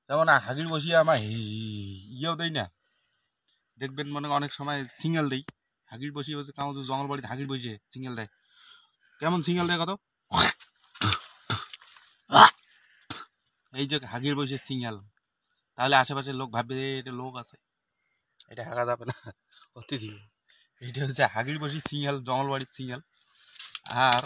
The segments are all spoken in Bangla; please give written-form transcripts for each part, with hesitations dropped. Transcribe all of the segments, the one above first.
যেমন হাগির বসিয়ে আমার ইয়েও দেয় না, দেখবেন মনে অনেক সময় সিঙ্গেল দেই। হাগির বসিয়ে বসে কাউ জঙ্গল বাড়িতে হাগির বসিয়ে সিঙ্গেল দেয়, কেমন সিঙ্গেল দেয় কত, এই যে হাগির বসে সিঙ্গেল। তাহলে আশেপাশের লোক ভাববে এটা লোক আছে, এটা হাগা যাবে না অতিথি। এইটা হচ্ছে হাগির বসি সিঙ্গেল, জঙ্গল বাড়ির সিঙ্গেল। আর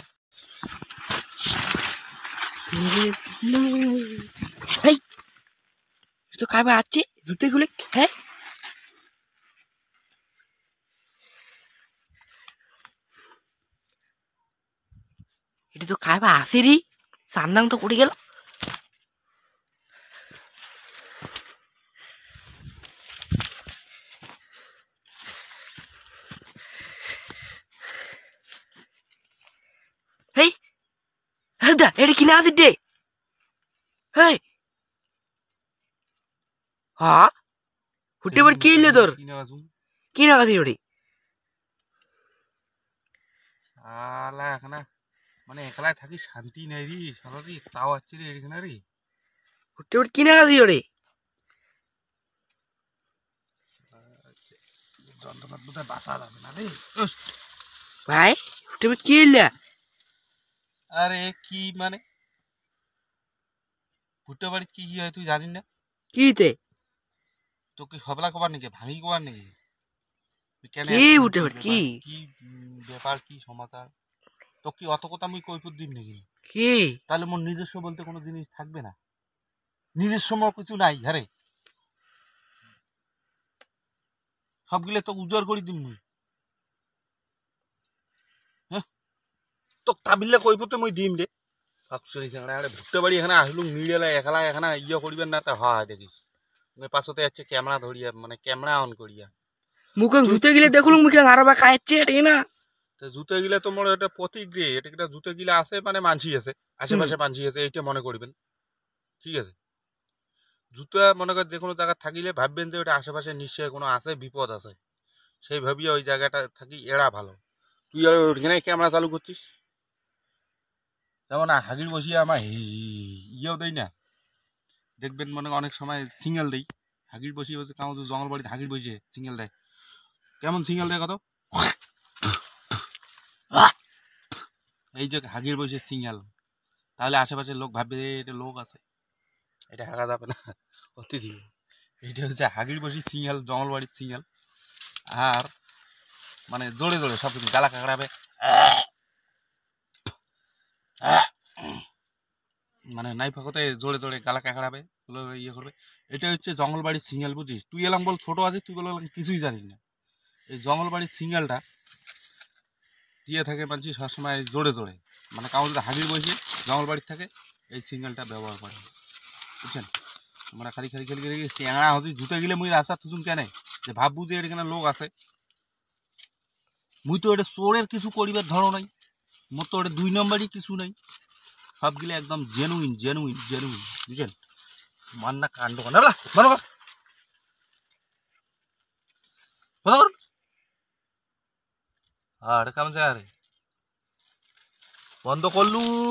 তো কাবে আছে জুতে গুলো, হ্যাঁ এটা তো কাবে আসে রে, সান্দাং তো করে গেল। হেই দা এটা কিনা আছে ডে, হেই হ্যাঁ হুটে বার কি এলে তোর কিনা আছে ওরে শালা এখানে মানে একলায় থাকি শান্তি নেই রে সারি, তাও আসছে রে এখানে রে। হুটে বার কিনা আছে ওরে যন্ত্রণার বোধহয় বাতা যাবে না রে ভাই, হুটে বার কি এলে। আরে কি মানে ভুট্টা বাড়ি কি কি হয় তুই জানিস না? কিতে তোকে হবলা কবার নাকি ভাঙি কবার নাকি কেন কি হুটে বার কি কি ব্যাপার কি সমাচার, তো কি অত কথা মুই কৈপুর দিন নাকি? কি তাহলে মোর নিজস্ব বলতে কোনো জিনিস থাকবে না, নিজস্ব মোর কিছু নাই। হ্যাঁ রে সবগুলো তো উজাড় করে দিন মুই, হ্যাঁ তো তাবিলে কৈপুরতে মুই দিম রে। ভুট্টা বাড়ি এখানে আসলুম মিডিয়ালে একলা এখানে ইয়ে করিবেন না তা হয় দেখিস পাশতে যাচ্ছে ক্যামেরা ধরিয়া মানে ক্যামেরা অন করিয়া মুখে জুতে গেলে দেখুন মুখে আরবা খাচ্ছে ঠিক না। তো জুতে গিলে তোমার এটা প্রতীক রে, এটা জুতে গিলে আছে মানে মানসি আছে, আশেপাশে মানসি আছে, এইটা মনে করিবেন। ঠিক আছে, জুতা মনে কর যে কোনো জায়গা থাকিলে ভাববেন যে ওটা আশেপাশে নিশ্চয়ই কোনো আছে, বিপদ আছে, সেই ভাবিয়ে ওই জায়গাটা থাকি এড়া ভালো। তুই আর ওখানে ক্যামেরা চালু করছিস, যেমন হাগির বসিয়ে আমার ইয়েও দেয় না, দেখবেন মনে অনেক সময় সিঙ্গেল দেই। হাগির বসিয়ে বসে কাউ জঙ্গল বাড়িতে হাগির বসিয়ে সিঙ্গেল দেয়, কেমন সিঙ্গেল দেয় কত, এই যে হাগির বসে সিঙ্গেল। তাহলে আশেপাশের লোক ভাববে এটা লোক আছে, এটা হাগা যাবে না অতিথি। এইটা হচ্ছে হাগির বসি সিঙ্গেল, জঙ্গল বাড়ির সিঙ্গেল। আর মানে জোরে জোরে সব কিছু গালা কাকড়াবে, মানে নাই ফাঁকতে জোরে জোরে গালা কাকড়াবে, ইয়ে করবে। এটা হচ্ছে জঙ্গল বাড়ির সিঙ্গেল, বুঝিস? তুই এলাম বল ছোট আছিস, তুই বল কিছুই জানিস না। এই জঙ্গল বাড়ির সিঙ্গেলটা দিয়ে থাকে মানছি সবসময় জোরে জোরে, মানে কাউ যদি হাগির বসে জঙ্গল বাড়ির থাকে এই সিঙ্গেলটা ব্যবহার করে, বুঝছেন? মানে খালি খালি খালি খালি ট্যাংরা হতে জুতে গেলে মুই রাস্তা থুতুম কেন যে ভাববু যে এখানে লোক আছে। মুই তো এটা চোরের কিছু করিবার ধরো নাই, মোর তো ওটা দুই নম্বরই কিছু নাই, সবগুলো একদম জেনুইন জেনুইন জেনুইন, বুঝছেন? মান্না কাণ্ড না বলো আর কাম যায় বন্ধ করলু।